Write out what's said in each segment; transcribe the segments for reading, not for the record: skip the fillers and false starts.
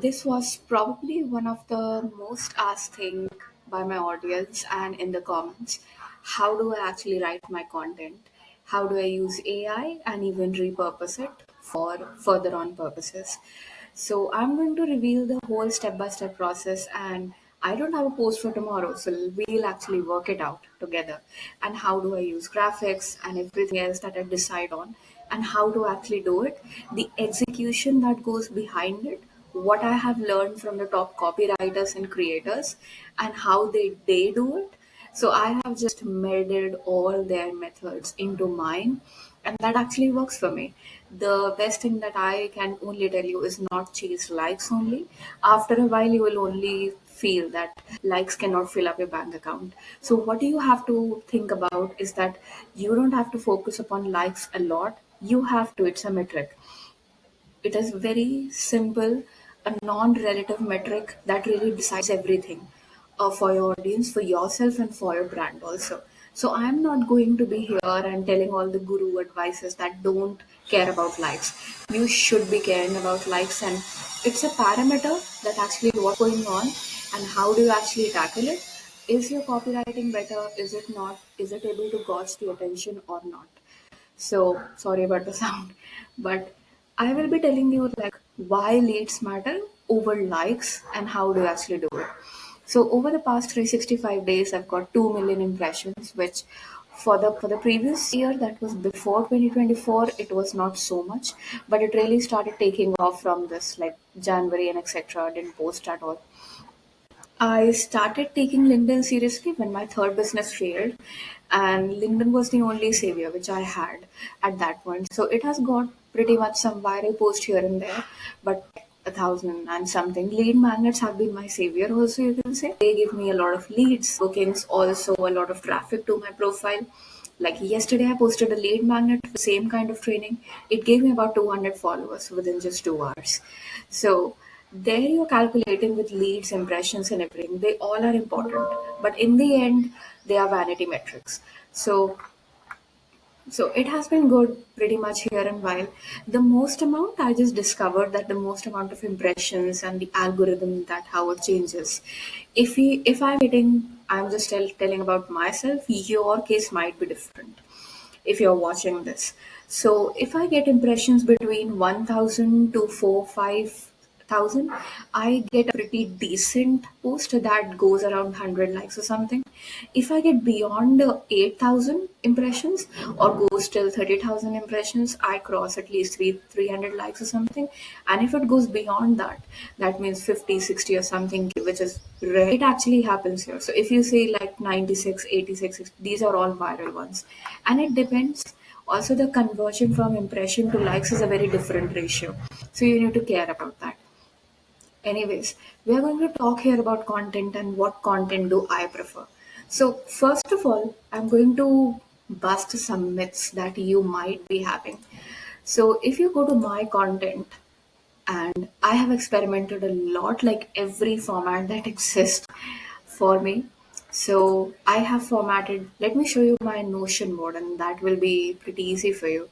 This was probably one of the most asked thing by my audience and in the comments. How do I actually write my content? How do I use AI and even repurpose it for further on purposes? So I'm going to reveal the whole step-by-step process, and I don't have a post for tomorrow, so we'll actually work it out together. And how do I use graphics and everything else that I decide on, and how to actually do it, the execution that goes behind it, what I have learned from the top copywriters and creators, and how they do it. So I have just melded all their methods into mine, and that actually works for me. The best thing that I can only tell you is not chase likes only. After a while, you will only feel that likes cannot fill up your bank account. So, what you have to think about is that you don't have to focus upon likes a lot. You have to, it's a metric. It is very simple, a non-relative metric that really decides everything for your audience, for yourself, and for your brand also. So I'm not going to be here and telling all the guru advices that don't care about likes. You should be caring about likes, and it's a parameter that actually what's going on and how do you actually tackle it. Is your copywriting better? Is it not? Is it able to gauge the attention or not? So sorry about the sound, but I will be telling you like why leads matter over likes and how to actually do it. So over the past 365 days, I've got 2 million impressions, which for the previous year, that was before 2024, it was not so much, but it really started taking off from this like January and etc. Didn't post at all. I started taking LinkedIn seriously when my third business failed, and LinkedIn was the only savior which I had at that point. So it has got pretty much some viral post here and there, but a thousand and something lead magnets have been my savior. Also, you can say they give me a lot of leads, bookings, also a lot of traffic to my profile. Like yesterday, I posted a lead magnet for the same kind of training. It gave me about 200 followers within just 2 hours. So there you're calculating with leads, impressions, and everything. They all are important, but in the end, they are vanity metrics. So it has been good pretty much here and while. The most amount I just discovered that the most amount of impressions and the algorithm that how it changes. If I'm getting, I'm just telling about myself. Your case might be different if you're watching this. So if I get impressions between 1,000 to 5,000, I get a pretty decent post that goes around 100 likes or something. If I get beyond 8,000 impressions or goes till 30,000 impressions, I cross at least 300 likes or something. And if it goes beyond that, that means 50, 60 or something, which is rare. It actually happens here. So if you say like 96, 86, these are all viral ones. And it depends. Also, the conversion from impression to likes is a very different ratio. So you need to care about that. Anyways, we are going to talk here about content and what content do I prefer. So, first of all, I'm going to bust some myths that you might be having. So, if you go to my content, and I have experimented a lot, like every format that exists for me. So, I have formatted, let me show you my Notion board, and that will be pretty easy for you.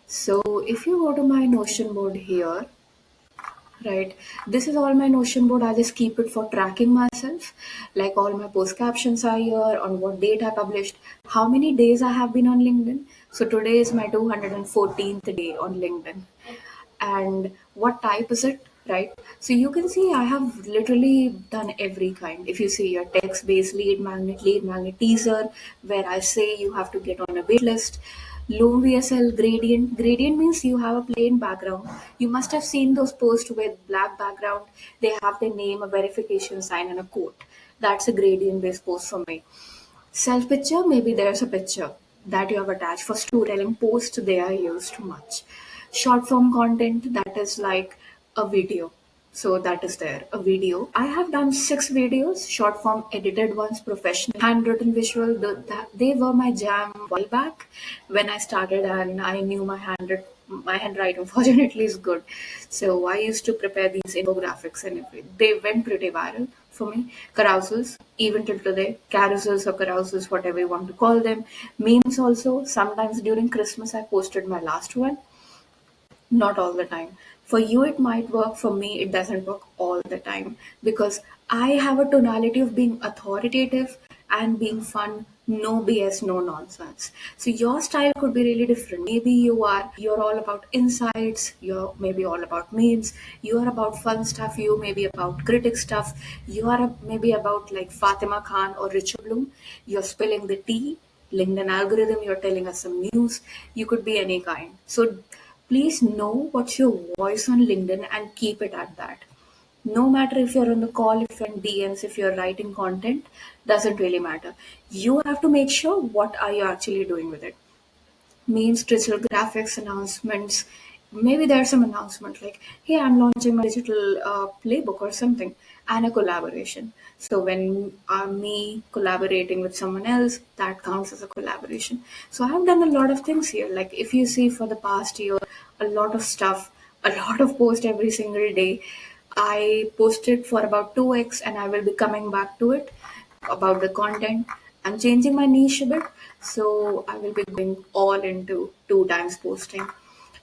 So, if you go to my Notion board here, right. This is all my Notion board. I just keep it for tracking myself. Like all my post captions are here, on what date I published, how many days I have been on LinkedIn. So today is my 214th day on LinkedIn. And what type is it, right? So you can see I have literally done every kind. If you see your text based lead magnet teaser, where I say you have to get on a wait list. Loom VSL gradient. Gradient means you have a plain background. You must have seen those posts with black background. They have their name, a verification sign, and a quote. That's a gradient based post for me. Self picture, maybe there's a picture that you have attached. For storytelling posts, they are used much. Short form content, that is like a video. So that is there, a video. I have done 6 videos, short form edited ones, professional, handwritten visual. They were my jam a while back when I started, and I knew my handwriting fortunately is good. So I used to prepare these infographics and everything. They went pretty viral for me. Carousels, even till today, carousels or carousels, whatever you want to call them. Memes also. Sometimes during Christmas, I posted my last one, not all the time. For you it might work, for me it doesn't work all the time, because I have a tonality of being authoritative and being fun, no BS, no nonsense. So your style could be really different. Maybe you're all about insights, you're maybe all about memes, you are about fun stuff, you may be about critic stuff, you are maybe about like Fatima Khan or Richard Bloom, you're spilling the tea, LinkedIn algorithm, you're telling us some news, you could be any kind. So please know what's your voice on LinkedIn and keep it at that. No matter if you're on the call, if you're in DMs, if you're writing content, doesn't really matter. You have to make sure what are you actually doing with it. Means digital graphics announcements. Maybe there's some announcement like, hey, I'm launching my digital playbook or something, and a collaboration. So when me collaborating with someone else, that counts as a collaboration. So I've done a lot of things here. Like if you see for the past year, a lot of stuff, a lot of post every single day. I posted for about 2x, and I will be coming back to it about the content. I'm changing my niche a bit, so I will be going all into 2 times posting.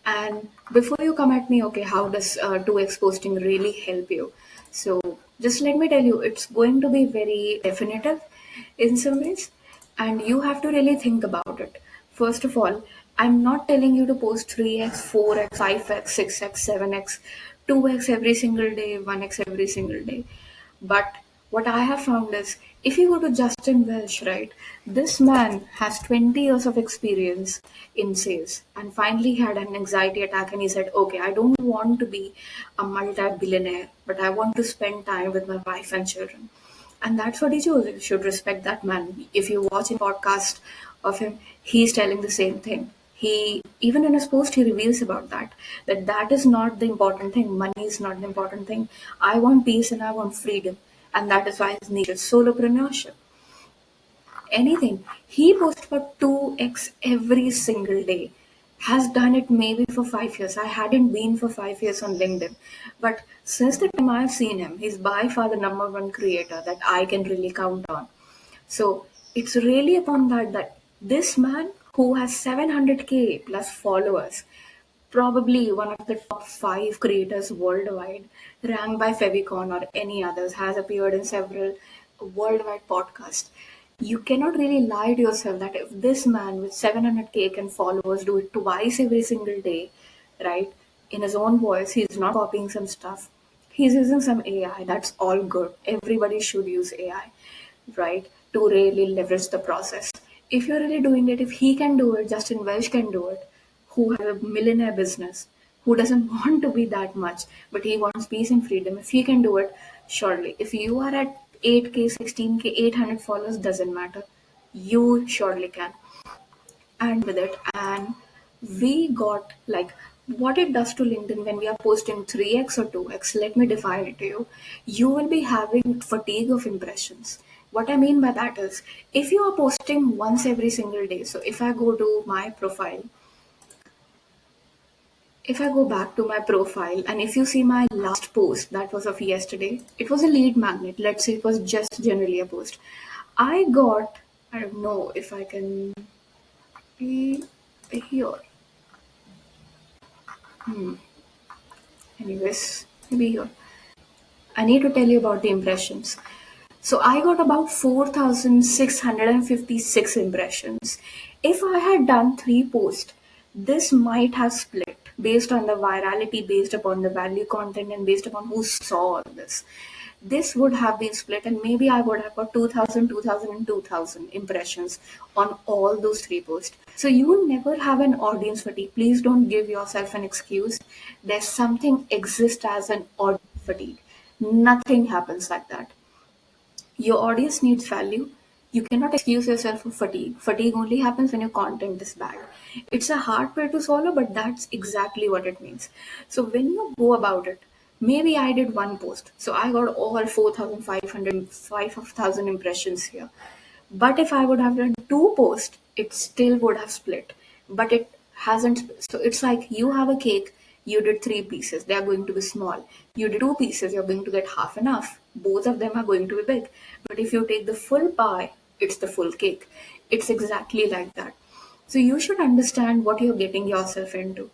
And before you come at me, okay, how does 2x posting really help you? So just let me tell you, it's going to be very definitive in some ways, and you have to really think about it. First of all, I'm not telling you to post 3x, 4x, 5x, 6x, 7x, 2x every single day, 1x every single day. But what I have found is, if you go to Justin Welsh, right, this man has 20 years of experience in sales, and finally he had an anxiety attack and he said, okay, I don't want to be a multi-billionaire, but I want to spend time with my wife and children. And that's what he chose. You should respect that man. If you watch a podcast of him, he's telling the same thing. He, even in his post, he reveals about that. That is not the important thing. Money is not the important thing. I want peace and I want freedom. And that is why his niche is solopreneurship. Anything. He posts about 2x every single day. Has done it maybe for 5 years. I hadn't been for 5 years on LinkedIn. But since the time I've seen him, he's by far the number one creator that I can really count on. So it's really upon that this man who has 700K plus followers, probably one of the top 5 creators worldwide, ranked by Fevicon or any others, has appeared in several worldwide podcasts. You cannot really lie to yourself that if this man with 700K can followers do it twice every single day, right, in his own voice, he's not copying some stuff. He's using some AI. That's all good. Everybody should use AI, right, to really leverage the process. If you're really doing it, if he can do it, Justin Welsh can do it, who has a millionaire business, who doesn't want to be that much, but he wants peace and freedom. If he can do it, surely. If you are at 8K, 16K, 800 followers, doesn't matter. You surely can. And with it, and we got like what it does to LinkedIn when we are posting 3x or 2x. Let me define it to you. You will be having fatigue of impressions. What I mean by that is, if you are posting once every single day, so if I go to my profile, if I go back to my profile, and if you see my last post that was of yesterday, it was a lead magnet. Let's say it was just generally a post. I got, I don't know if I can be here. Anyways, maybe here. I need to tell you about the impressions. So I got about 4,656 impressions. If I had done 3 posts, this might have split based on the virality, based upon the value content, and based upon who saw all this. This would have been split, and maybe I would have got 2,000, 2,000, and 2,000 impressions on all those 3 posts. So you will never have an audience fatigue. Please don't give yourself an excuse. There's something exists as an audience fatigue. Nothing happens like that. Your audience needs value. You cannot excuse yourself for fatigue. Fatigue only happens when your content is bad. It's a hard pill to swallow, but that's exactly what it means. So when you go about it, maybe I did 1 post. So I got all 4,500, 5,000 impressions here. But if I would have done 2 posts, it still would have split. But it hasn't. So it's like you have a cake, you did 3 pieces, they are going to be small. You did 2 pieces, you're going to get half and half. Both of them are going to be big. But if you take the full pie, it's the full cake. It's exactly like that. So you should understand what you're getting yourself into.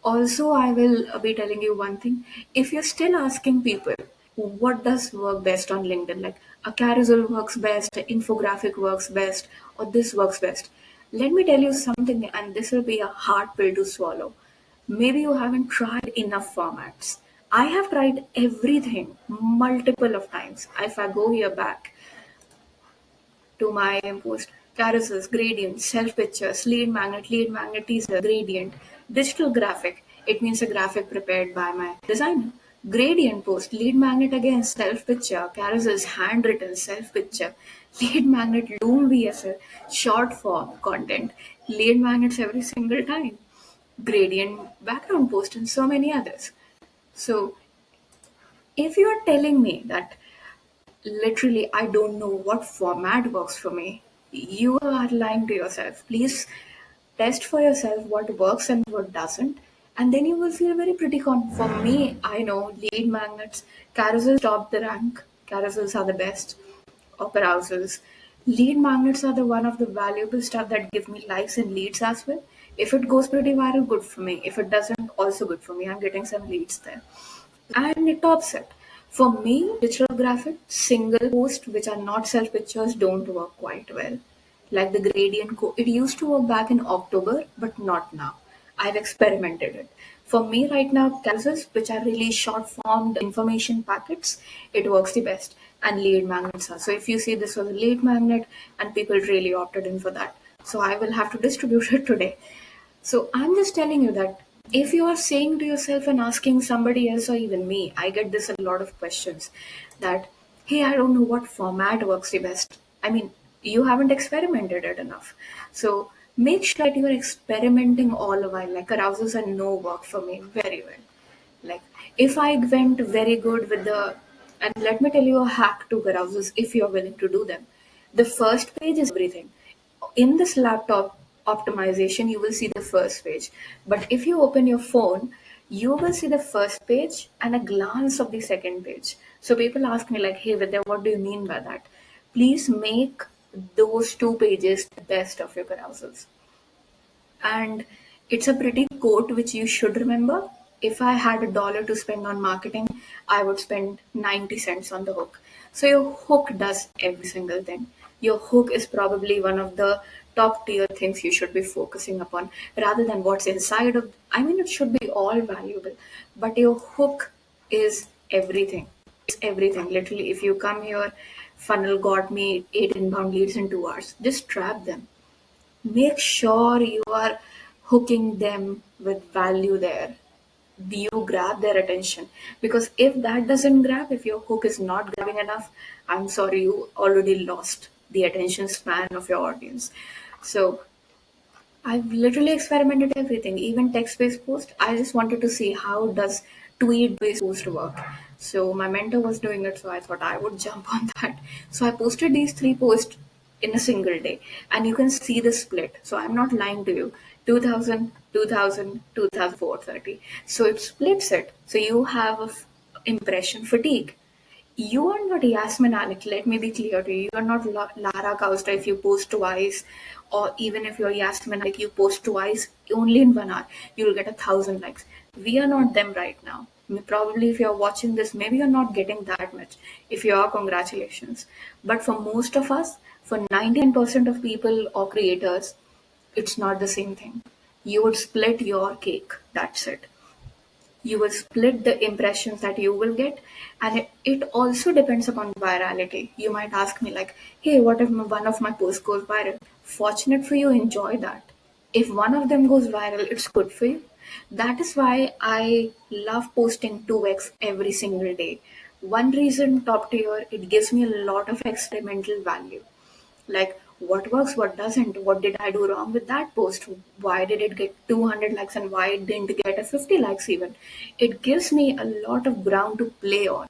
Also, I will be telling you one thing. If you're still asking people, what does work best on LinkedIn? Like a carousel works best, an infographic works best, or this works best. Let me tell you something, and this will be a hard pill to swallow. Maybe you haven't tried enough formats. I have tried everything multiple of times. If I go here back, to my post carousels, gradients, self pictures, lead magnet teaser, gradient, digital graphic. It means a graphic prepared by my designer. Gradient post, lead magnet again, self picture, carousels, handwritten, self picture, lead magnet, Loom VSL, short form content, lead magnets every single time, gradient background post, and so many others. So, if you are telling me that literally, I don't know what format works for me. You are lying to yourself. Please test for yourself what works and what doesn't. And then you will feel very pretty For me, I know lead magnets, carousels top the rank. Carousels are the best. Or carousels. Lead magnets are the one of the valuable stuff that give me likes and leads as well. If it goes pretty viral, good for me. If it doesn't, also good for me. I'm getting some leads there, and it tops it. For me, digital graphic, single post which are not self pictures don't work quite well. Like the it used to work back in October, but not now. I've experimented it. For me right now, carousels which are really short formed information packets, it works the best. And lead magnets are. So if you see this was a lead magnet and people really opted in for that. So I will have to distribute it today. So I'm just telling you that if you are saying to yourself and asking somebody else or even me, I get this a lot of questions that, hey, I don't know what format works the best. I mean, you haven't experimented it enough. So make sure that you are experimenting all the while. Like carousels are no work for me very well. Like if I went very good with and let me tell you a hack to carousels if you're willing to do them. The first page is everything. In this laptop optimization, you will see the first page. But if you open your phone, you will see the first page and a glance of the second page. So people ask me like, hey Vidya, what do you mean by that? Please make those two pages the best of your carousels. And it's a pretty quote which you should remember. If I had $1 to spend on marketing, I would spend 90 cents on the hook. So your hook does every single thing. Your hook is probably one of the top tier things you should be focusing upon rather than what's inside of. I mean, it should be all valuable, but your hook is everything. It's everything. Literally, if you come here, funnel got me 8 inbound leads in 2 hours. Just trap them. Make sure you are hooking them with value there. You grab their attention, because if that doesn't grab, if your hook is not grabbing enough, I'm sorry, you already lost the attention span of your audience. So I've literally experimented everything, even text-based post. I just wanted to see how does tweet-based post work. So my mentor was doing it, so I thought I would jump on that. So I posted these three posts in a single day, and you can see the split. So I'm not lying to you. 2000, 2000, 430. So it splits it. So you have impression fatigue. You are not Yasmin Alec, let me be clear to you. You are not Lara Costa if you post twice, or even if you're Yasmin Alec, you post twice only in 1 hour, you'll get 1,000 likes. We are not them right now. Probably if you're watching this, maybe you're not getting that much. If you are, congratulations. But for most of us, for 99% of people or creators, it's not the same thing. You would split your cake. That's it. You will split the impressions that you will get, and it also depends upon virality. You might ask me like, hey, what if one of my posts goes viral? Fortunate for you, enjoy that. If one of them goes viral, it's good for you. That is why I love posting 2x every single day. One reason, top tier, it gives me a lot of experimental value, like what works, what doesn't, what did I do wrong with that post, why did it get 200 likes and why it didn't get a 50 likes even. It gives me a lot of ground to play on,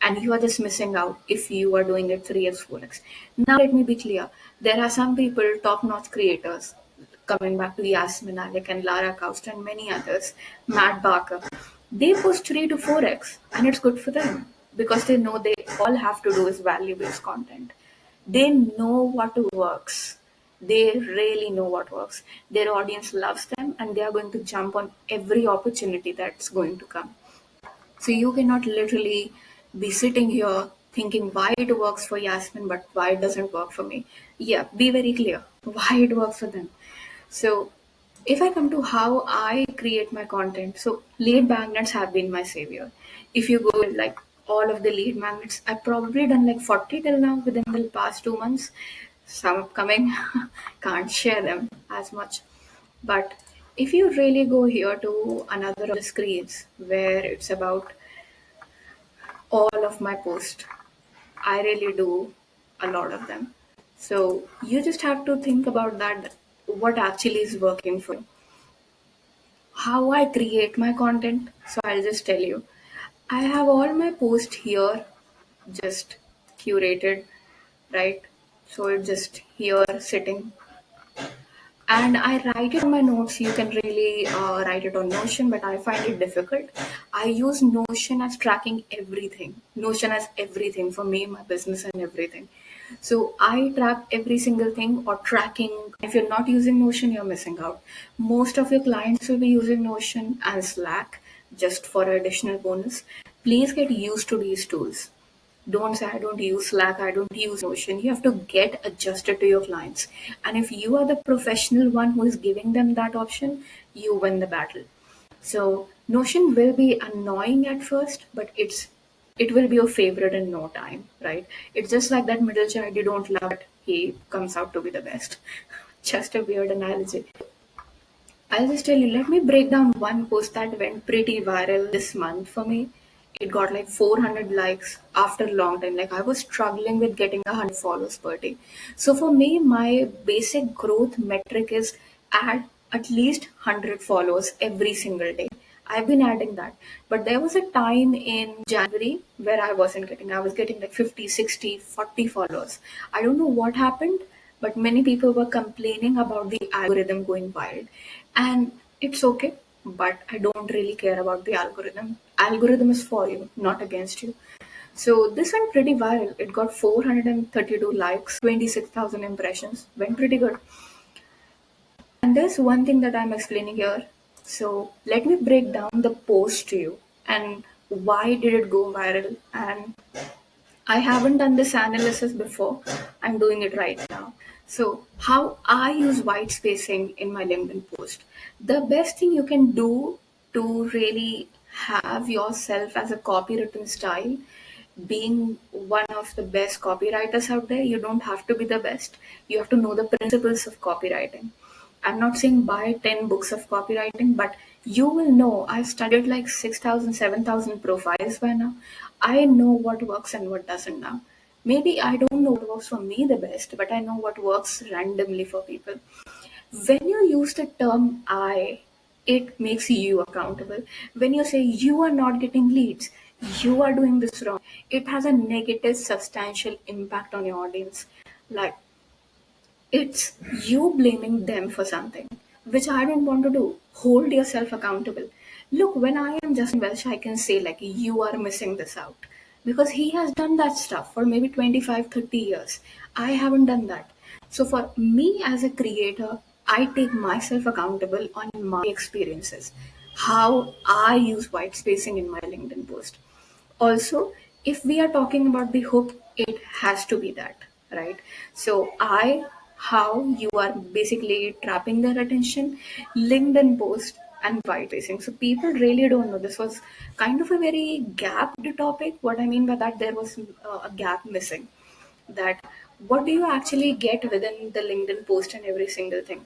and you are just missing out if you are doing it 3x 4x. Now let me be clear, there are some people, top notch creators, coming back to Yasmin Alec and Lara Costa and many others, Matt Barker, they post 3 to 4x, and it's good for them because they know they all have to do is value based content. They know what works. They really know what works. Their audience loves them and they are going to jump on every opportunity that's going to come. So you cannot literally be sitting here thinking why it works for Yasmin but why it doesn't work for me. Yeah, be very clear why it works for them. So if I come to how I create my content, so lead magnets have been my savior. If you go with like all of the lead magnets, I've probably done like 40 till now within the past 2 months. Some upcoming, can't share them as much. But if you really go here to another of the screens where it's about all of my posts, I really do a lot of them. So you just have to think about that, what actually is working for you. How I create my content. So I'll just tell you. I have all my posts here just curated, right? So it's just here sitting and I write it on my notes. You can really write it on Notion, but I find it difficult. I use Notion as tracking everything. Notion as everything for me, my business, and everything. So I track every single thing or tracking. If you're not using Notion, you're missing out. Most of your clients will be using Notion and Slack just for additional bonus. Please get used to these tools. Don't say, I don't use Slack, I don't use Notion. You have to get adjusted to your clients. And if you are the professional one who is giving them that option, you win the battle. So Notion will be annoying at first, but it will be your favorite in no time, right? It's just like that middle child you don't love, but he comes out to be the best. Just a weird analogy. I'll just tell you, let me break down one post that went pretty viral this month for me. It got like 400 likes after a long time. Like I was struggling with getting 100 followers per day. So for me, my basic growth metric is add at least 100 followers every single day. I've been adding that. But there was a time in January where I was getting like 50, 60, 40 followers. I don't know what happened, but many people were complaining about the algorithm going wild. And it's okay, but I don't really care about the algorithm. Algorithm is for you, not against you. So this went pretty viral. It got 432 likes, 26,000 impressions. Went pretty good. And there's one thing that I'm explaining here. So let me break down the post to you and why did it go viral, and I haven't done this analysis before. I'm doing it right now. So, how I use white spacing in my LinkedIn post. The best thing you can do to really have yourself as a copywritten style, being one of the best copywriters out there, you don't have to be the best. You have to know the principles of copywriting. I'm not saying buy 10 books of copywriting, but you will know. I've studied like 6,000, 7,000 profiles by now. I know what works and what doesn't now. Maybe I don't know what works for me the best, but I know what works randomly for people. When you use the term I, it makes you accountable. When you say you are not getting leads, you are doing this wrong, it has a negative, substantial impact on your audience. Like, it's you blaming them for something, which I don't want to do. Hold yourself accountable. Look, when I am Justin Welsh, I can say, like, you are missing this out. Because he has done that stuff for maybe 25, 30 years. I haven't done that. So, for me as a creator, I take myself accountable on my experiences, how I use white spacing in my LinkedIn post. Also, if we are talking about the hook, it has to be that, right? So how you are basically trapping their attention, LinkedIn post and white spacing. So people really don't know. This was kind of a very gapped topic. What I mean by that, there was a gap missing. That what do you actually get within the LinkedIn post and every single thing?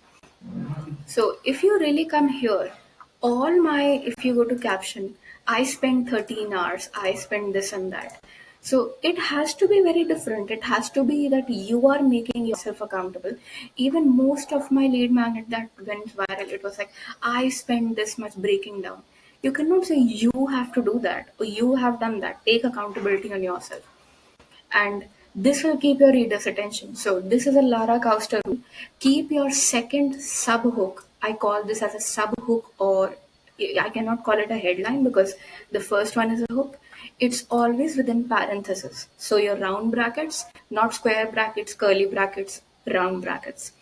So if you really come here, if you go to caption, I spend 13 hours, I spend this and that. So it has to be very different. It has to be that you are making yourself accountable. Even most of my lead magnet that went viral, it was like, I spend this much breaking down. You cannot say you have to do that or you have done that. Take accountability on yourself, and this will keep your reader's attention. So this is a Lara Kauster rule. Keep your second sub hook. I call this as a sub hook, or I cannot call it a headline because the first one is a hook. It's always within parentheses. So your round brackets, not square brackets, curly brackets, round brackets.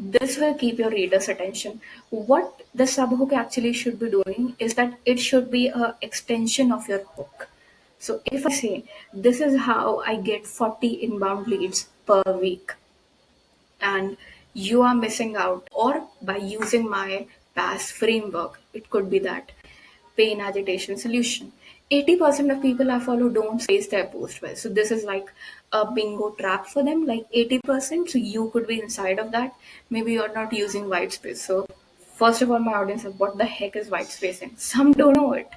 This will keep your reader's attention. What the subhook actually should be doing is that it should be a extension of your hook. So if I say, this is how I get 40 inbound leads per week, and you are missing out, or by using my PAS framework, it could be that pain agitation solution. 80% of people I follow don't space their post well. So this is like a bingo trap for them, like 80%. So you could be inside of that. Maybe you're not using white space. So first of all, my audience is, what the heck is white spacing? Some don't know it.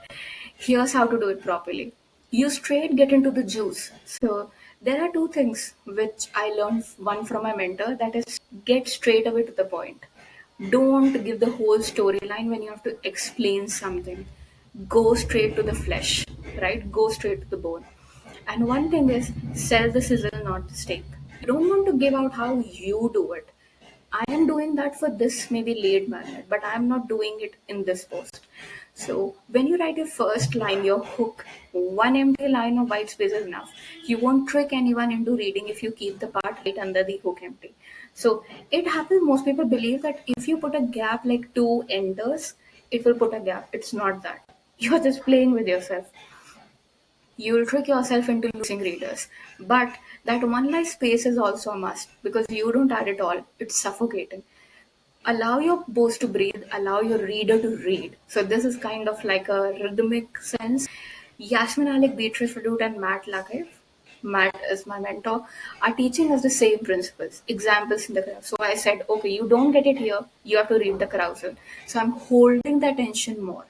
Here's how to do it properly. You straight get into the juice. So there are two things which I learned, one from my mentor, that is, get straight away to the point. Don't give the whole storyline when you have to explain something. Go straight to the flesh, right? Go straight to the bone. And one thing is, sell the sizzle, not the steak. You don't want to give out how you do it. I am doing that for this maybe lead magnet, but I am not doing it in this post. So when you write your first line, your hook, one empty line of white space is enough. You won't trick anyone into reading if you keep the part right under the hook empty. So it happens, most people believe that if you put a gap like two enters, it will put a gap. It's not that. You're just playing with yourself. You'll trick yourself into losing readers. But that one line space is also a must because you don't add it all. It's suffocating. Allow your post to breathe, allow your reader to read. So this is kind of like a rhythmic sense. Yasmin Alec, Beatrice Redut, and Matt Lakev, Matt is my mentor, are teaching us the same principles, examples in the graph. So I said, okay, you don't get it here, you have to read the carousel. So I'm holding the attention more.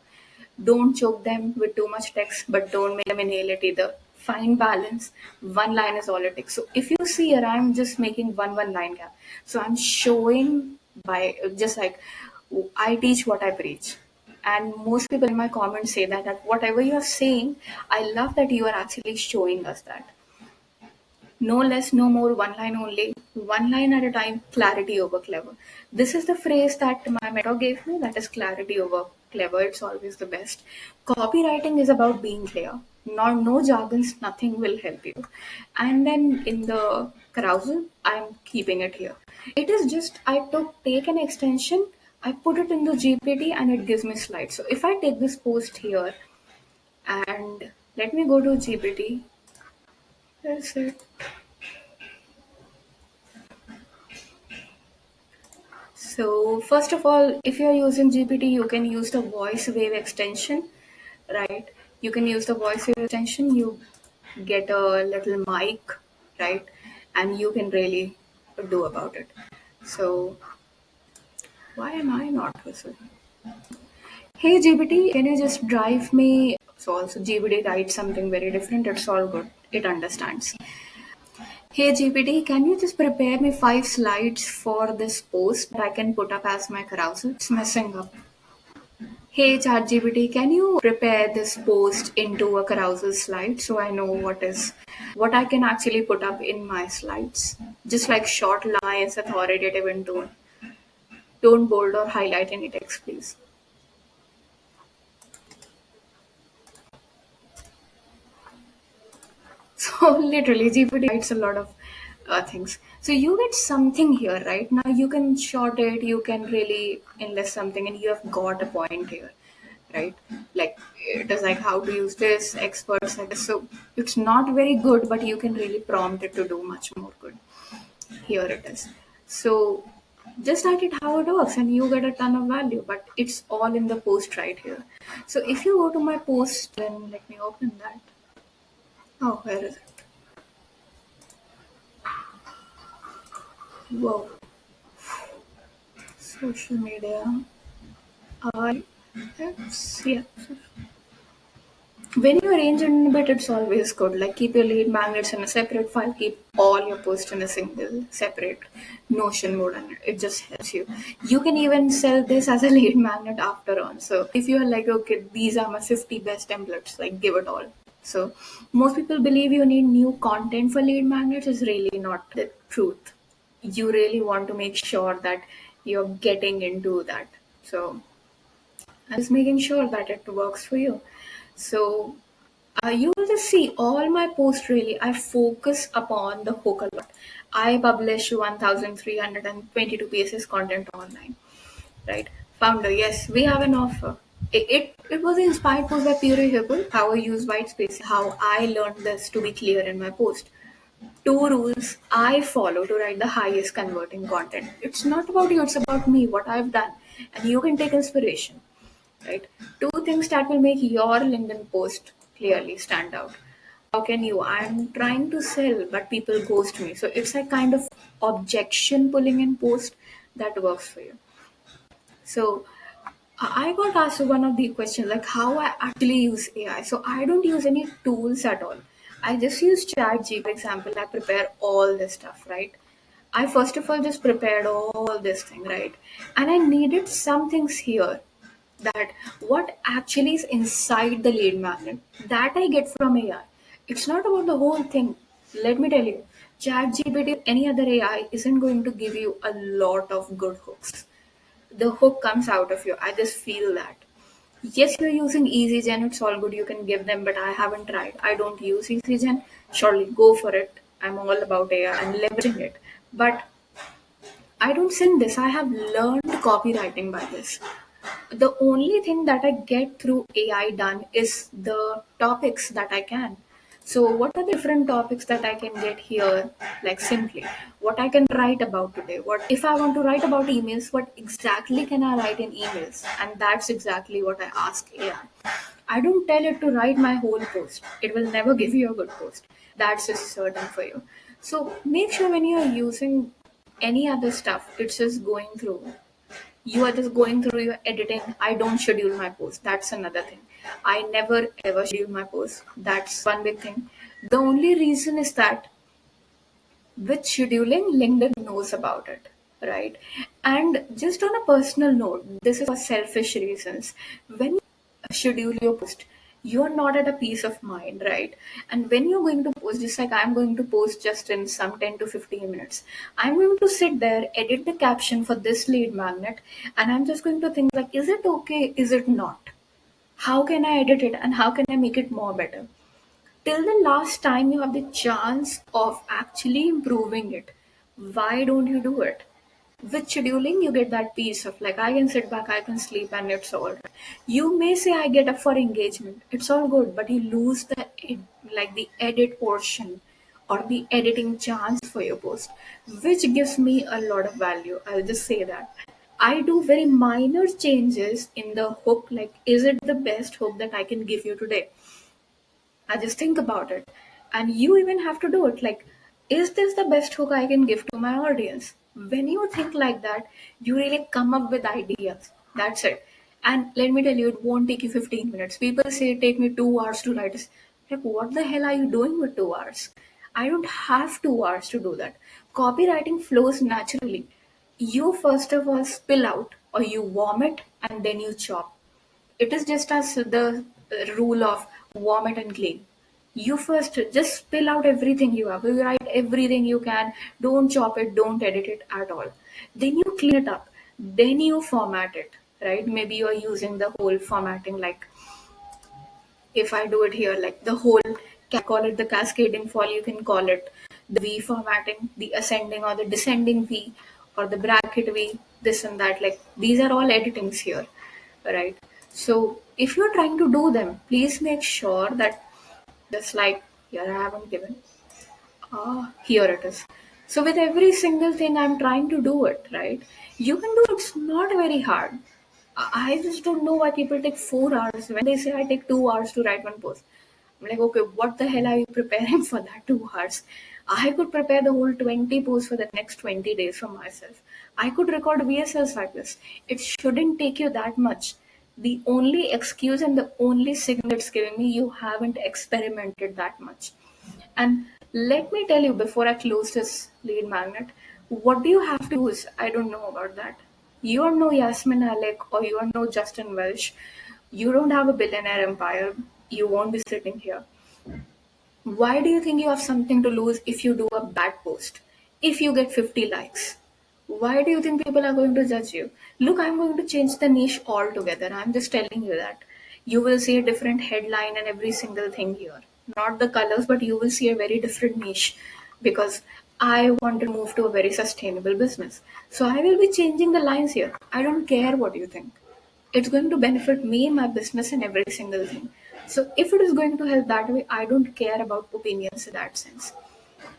Don't choke them with too much text, but don't make them inhale it either. Find balance. One line is all it takes. So if you see here, I'm just making one line gap. So I'm showing by just like I teach what I preach. And most people in my comments say that whatever you're saying, I love that you are actually showing us that. No less, no more, one line only, one line at a time, clarity over clever. This is the phrase that my mentor gave me, that is clarity over clever. It's always the best. Copywriting is about being clear. No jargons, nothing will help you. And then in the carousel, I'm keeping it here. It is just, take an extension, I put it in the GPT and it gives me slides. So if I take this post here and let me go to GPT, where is it? So first of all, if you're using GPT, you can use the voice wave extension, right? You can use the voice wave extension. You get a little mic, right? And you can really do about it. So why am I not whistling? Hey GPT, can you just drive me? So also GPT writes something very different. It's all good. It understands. Hey GPT, can you just prepare me 5 slides for this post that I can put up as my carousel? It's messing up. Hey ChatGPT, can you prepare this post into a carousel slide so I know what I can actually put up in my slides? Just like short lines, authoritative in tone. Don't bold or highlight any text, please. So literally, GPT writes a lot of things. So you get something here, right? Now you can short it, you can really enlist something, and you have got a point here, right? Like it is like how to use this, experts like this. So it's not very good, but you can really prompt it to do much more good. Here it is. So just write it how it works, and you get a ton of value. But it's all in the post right here. So if you go to my post, then let me open that. Oh, where is it? Whoa. Social media. It's, yeah. When you arrange it in a bit, it's always good. Like keep your lead magnets in a separate file, keep all your posts in a single separate Notion mode, and it just helps you. You can even sell this as a lead magnet after on. So if you're like, okay, these are my 50 best templates, like give it all. So most people believe you need new content for lead magnets is really not the truth. You really want to make sure that you're getting into that. So I'm just making sure that it works for you. So You will just see all my posts really. I focus upon the hook a lot. I publish 1,322 pieces content online, right? Founder, yes, we have an offer. It was an inspired post by Pure Hippo, how I use white space, how I learned this to be clear in my post. Two rules I follow to write the highest converting content. It's not about you, it's about me, what I've done. And you can take inspiration, right? Two things that will make your LinkedIn post clearly stand out. How can you? I'm trying to sell, but people ghost me. So it's a kind of objection pulling in post that works for you. So I got asked one of the questions like how I actually use AI. So I don't use any tools at all. I just use ChatGPT, for example. I prepare all this stuff, right? I first of all just prepared all this thing, right? And I needed some things here that what actually is inside the lead magnet that I get from AI. It's not about the whole thing. Let me tell you, ChatGPT, any other AI isn't going to give you a lot of good hooks. The hook comes out of you. I just feel that. Yes, you're using EasyGen, it's all good, you can give them, but I haven't tried. I don't use EasyGen. Surely go for it. I'm all about AI and leveraging it. But I don't sing this. I have learned copywriting by this. The only thing that I get through AI done is the topics that I can. So, what are the different topics that I can get here? Like simply, what I can write about today. What if I want to write about emails? What exactly can I write in emails? And that's exactly what I ask AI. I don't tell it to write my whole post. It will never give you a good post. That's just certain for you. So make sure when you are using any other stuff, it's just going through. You are just going through your editing. I don't schedule my post. That's another thing. I never ever schedule my post. That's one big thing. The only reason is that with scheduling, LinkedIn knows about it, right? And just on a personal note, this is for selfish reasons. When you schedule your post, you're not at a peace of mind, right? And when you're going to post, just like I'm going to post just in some 10 to 15 minutes, I'm going to sit there, edit the caption for this lead magnet, and I'm just going to think like, is it okay? Is it not? How can I edit it and how can I make it more better? Till the last time you have the chance of actually improving it, why don't you do it? With scheduling, you get that peace of like, I can sit back, I can sleep, and it's all right. You may say, I get up for engagement, it's all good, but you lose like the edit portion or the editing chance for your post, which gives me a lot of value. I'll just say that. I do very minor changes in the hook, like, is it the best hook that I can give you today? I just think about it. And you even have to do it. Like, is this the best hook I can give to my audience? When you think like that, you really come up with ideas. That's it. And let me tell you, it won't take you 15 minutes. People say, take me 2 hours to write this. Like, what the hell are you doing with 2 hours? I don't have 2 hours to do that. Copywriting flows naturally. You first of all spill out, or you vomit, and then you chop. It is just as the rule of vomit and clean. You first just spill out everything you have. You write everything you can. Don't chop it. Don't edit it at all. Then you clean it up. Then you format it. Right? Maybe you are using the whole formatting like if I do it here, like the whole, can call it the cascading fall, you can call it the V formatting, the ascending or the descending V, or the bracket V, this and that. Like these are all editings here, right? So if you're trying to do them, please make sure that just like here I haven't given. Here it is. So with every single thing I'm trying to do it, right? You can do it. It's not very hard. I just don't know why people take 4 hours when they say I take 2 hours to write one post. I'm like, okay, what the hell are you preparing for that 2 hours? I could prepare the whole 20 posts for the next 20 days for myself. I could record VSLs like this. It shouldn't take you that much. The only excuse and the only signal it's giving me, you haven't experimented that much. And let me tell you before I close this lead magnet, what do you have to use? I don't know about that. You are no Yasmin Alec or you are no Justin Welsh. You don't have a billionaire empire. You won't be sitting here. Why do you think you have something to lose if you do a bad post? If you get 50 likes? Why do you think people are going to judge you? Look, I'm going to change the niche altogether. I'm just telling you that. You will see a different headline and every single thing here. Not the colors, but you will see a very different niche because I want to move to a very sustainable business. So I will be changing the lines here. I don't care what you think. It's going to benefit me, my business, and every single thing. So if it is going to help that way, I don't care about opinions in that sense.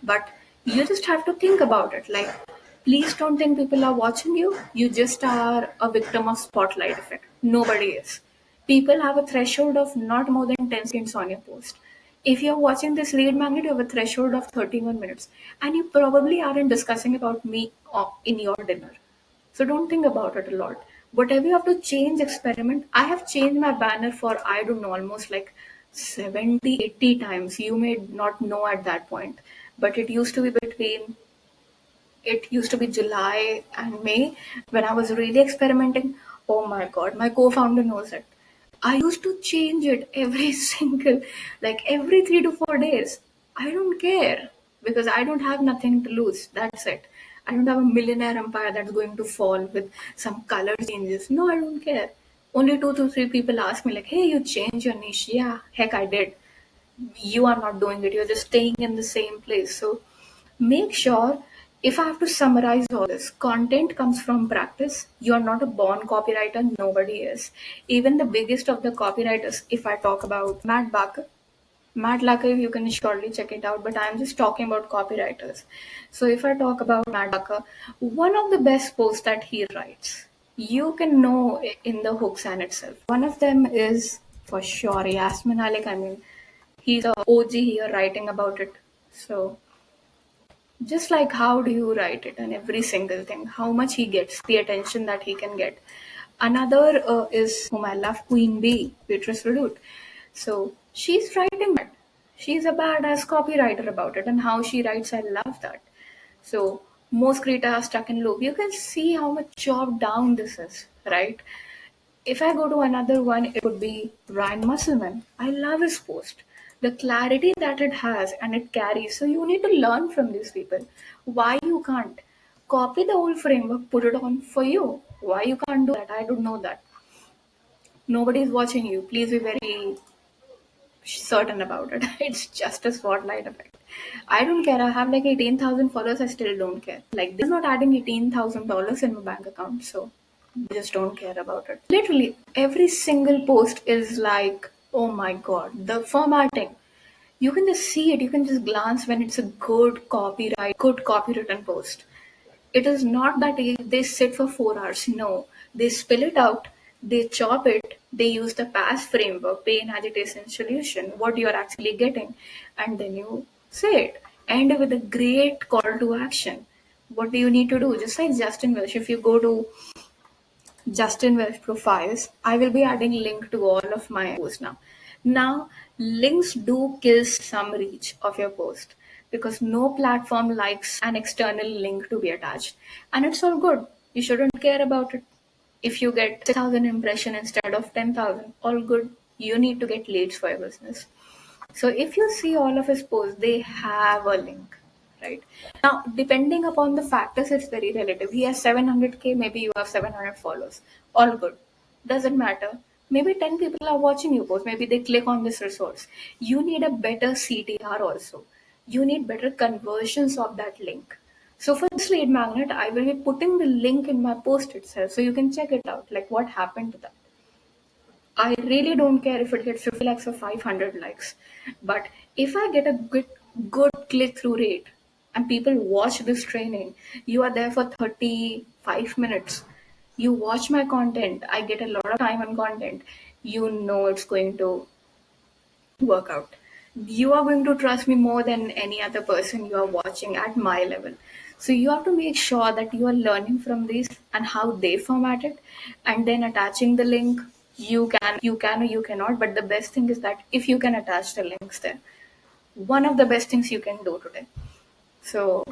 But you just have to think about it. Like, please don't think people are watching you. You just are a victim of spotlight effect. Nobody is. People have a threshold of not more than 10 seconds on your post. If you're watching this lead magnet, you have a threshold of 31 minutes. And you probably aren't discussing about me in your dinner. So don't think about it a lot. Whatever you have to change, experiment. I have changed my banner for, I don't know, almost like 70, 80 times. You may not know at that point. But it used to be July and May when I was really experimenting. Oh my God, my co-founder knows it. I used to change it every single, like every 3 to 4 days. I don't care because I don't have nothing to lose. That's it. I don't have a millionaire empire that's going to fall with some color changes. No, I don't care. Only 2 to 3 people ask me like, "Hey, you changed your niche." Yeah, heck, I did. You are not doing it. You're just staying in the same place. So make sure, if I have to summarize all this, content comes from practice. You're not a born copywriter, nobody is. Even the biggest of the copywriters, if I talk about Matt Lacker, you can surely check it out, but I'm just talking about copywriters. So if I talk about Matt Lacker, one of the best posts that he writes, you can know in the hooks and itself. One of them is for sure Yasmin Alec. I mean, he's a OG here writing about it. So just like how do you write it and every single thing, how much he gets, the attention that he can get. Another is whom I love, Queen Bee, Beatrice Redut. So she's writing that. She's a badass copywriter about it, and how she writes, I love that. So most creators are stuck in loop. You can see how much chopped down this is, right? If I go to another one, it would be Ryan Musselman. I love his post. The clarity that it has and it carries. So you need to learn from these people. Why you can't? Copy the whole framework, put it on for you. Why you can't do that? I don't know that. Nobody is watching you. Please be very certain about it. It's just a spotlight effect. I don't care. I have like 18,000 followers. I still don't care. Like, they're not adding $18,000 in my bank account. So I just don't care about it. Literally, every single post is like, oh my God, the formatting. You can just see it. You can just glance when it's a good copywritten post. It is not that they sit for 4 hours. No, they spill it out, they chop it, they use the PASS framework, pain, agitation, solution, what you're actually getting, and then you say it. End with a great call to action. What do you need to do? Just like Justin Welsh, if you go to Justin Welsh profiles, I will be adding link to all of my posts now. Now, links do kill some reach of your post because no platform likes an external link to be attached. And it's all good. You shouldn't care about it. If you get 6,000 impression instead of 10,000, all good. You need to get leads for your business. So if you see all of his posts, they have a link, right? Now, depending upon the factors, it's very relative. He has 700K, maybe you have 700 followers. All good. Doesn't matter. Maybe 10 people are watching you post. Maybe they click on this resource. You need a better CTR also. You need better conversions of that link. So for this lead magnet, I will be putting the link in my post itself so you can check it out, like what happened to that. I really don't care if it gets 50 likes or 500 likes. But if I get a good click through rate and people watch this training, you are there for 35 minutes. You watch my content, I get a lot of time on content. You know it's going to work out. You are going to trust me more than any other person you are watching at my level. So you have to make sure that you are learning from these and how they format it, and then attaching the link. You can or you cannot, but the best thing is that if you can attach the links there, one of the best things you can do today. So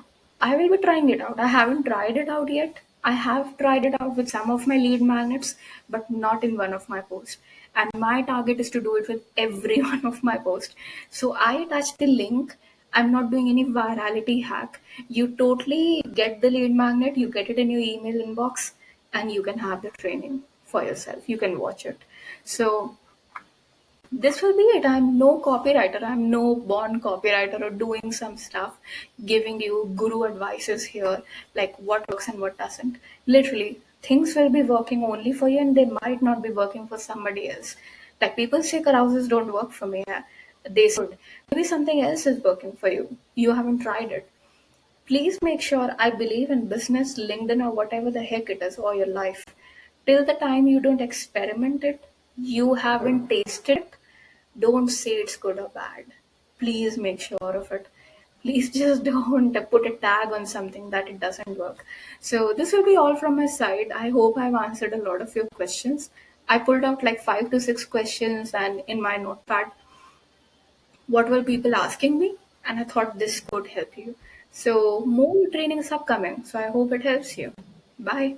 I will be trying it out. I haven't tried it out yet. I have tried it out with some of my lead magnets, but not in one of my posts. And my target is to do it with every one of my posts. So I attach the link. I'm not doing any virality hack. You totally get the lead magnet, you get it in your email inbox, and you can have the training for yourself. You can watch it. So this will be it. I'm no copywriter. I'm no born copywriter or doing some stuff, giving you guru advices here, like what works and what doesn't. Literally, things will be working only for you and they might not be working for somebody else. Like people say carousels don't work for me. They should. Maybe something else is working for you. You haven't tried it. Please make sure I believe in business, LinkedIn, or whatever the heck it is, or your life. Till the time you don't experiment it, you haven't tasted it, don't say it's good or bad. Please make sure of it. Please just don't put a tag on something that it doesn't work. So, this will be all from my side. I hope I've answered a lot of your questions. I pulled out like 5 to 6 questions, and in my notepad, what were people asking me, and I thought this could help you. So more trainings are coming, so I hope it helps you. Bye.